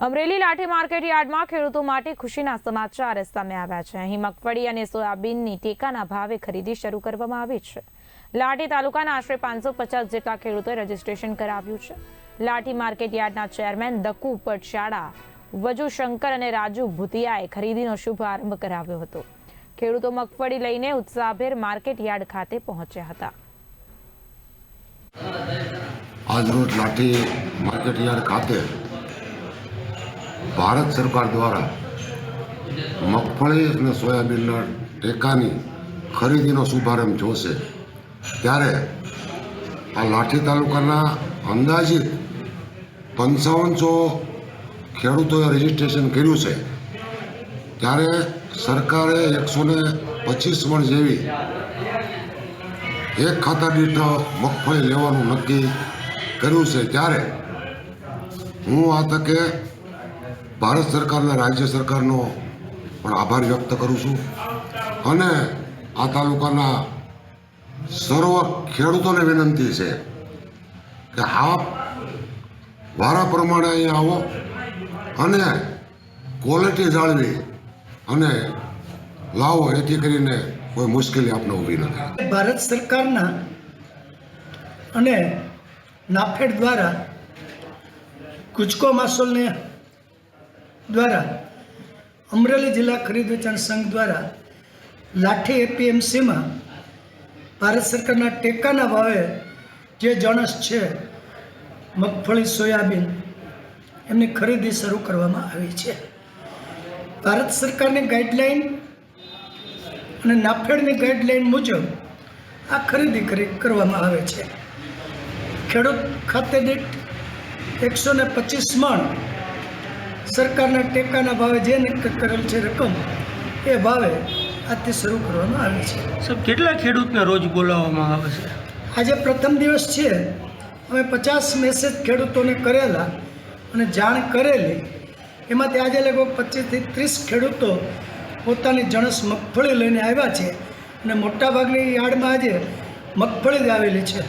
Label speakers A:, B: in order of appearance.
A: અમરેલી લાઠી market યાર્ડમાં ખેડૂતો માટે ખુશીના સમાચાર સામે આવ્યા છે। અહીં મગફળી અને સોયાબીનની ટેકાના ભાવે ખરીદી શરૂ કરવામાં આવી છે। લાઠી તાલુકાના આશરે 550 જેટલા ખેડૂતોએ રજીસ્ટ્રેશન કરાવ્યું છે। લાઠી માર્કેટ યાર્ડના ચેરમેન દકુ પટશાળા, વજુ શંકર અને રાજુ ભૂતિયાએ ખરીદીનો શુભારંભ કરાવ્યો હતો। ખેડૂતો મગફળી લઈને ઉત્સાહભેર માર્કેટ યાર્ડ ખાતે પહોંચ્યા હતા।
B: આજરોજ લાઠી માર્કેટ યાર્ડ ખાતે ભારત સરકાર દ્વારા મગફળી અને સોયાબીનના ટેકાની ખરીદીનો શુભારંભ થયો છે। ત્યારે આ લાઠી તાલુકાના અંદાજિત 5500 ખેડૂતોએ રજીસ્ટ્રેશન કર્યું છે। ત્યારે સરકારે 125 મણ જેવી એક ખાતા દીઠ મગફળી લેવાનું નક્કી કર્યું છે। ત્યારે હું આ તકે ભારત સરકારના રાજ્ય સરકારનો પણ આભાર વ્યક્ત કરું છું અને આ તાલુકાના સર્વ ખેડૂતોને વિનંતી છે કે આપ વારા પ્રમાણે અહીંયા આવો અને ક્વોલિટી જાળવી અને લાવો, એથી કરીને કોઈ મુશ્કેલી આપને ઊભી ન થાય।
C: ભારત સરકારના અને નાફેડ દ્વારા ગુજકો માસોલને દ્વારા અમરેલી જિલ્લા ખરીદ વેચાણ સંઘ દ્વારા લાઠી એપીએમસીમાં ભારત સરકારના ટેકાના ભાવે જે જણસ છે મગફળી, સોયાબીન, એમની ખરીદી શરૂ કરવામાં આવી છે। ભારત સરકારની ગાઈડલાઈન અને નાફેડની ગાઈડલાઈન મુજબ આ ખરીદી કરવામાં આવે છે। ખેડૂત ખાતે દીઠ 125 મણ સરકારના ટેકાના ભાવે જે નક્કી કરેલ છે રકમ, એ ભાવે આજથી શરૂ કરવામાં આવે છે।
D: સાહેબ, કેટલા ખેડૂતને રોજ બોલાવવામાં આવે છે?
C: આજે પ્રથમ દિવસ છે, અમે 50 મેસેજ ખેડૂતોને કરેલા અને જાણ કરેલી, એમાંથી આજે લગભગ 25 થી 30 ખેડૂતો પોતાની જણસ મગફળી લઈને આવ્યા છે અને મોટાભાગની યાર્ડમાં આજે મગફળી જ આવેલી છે।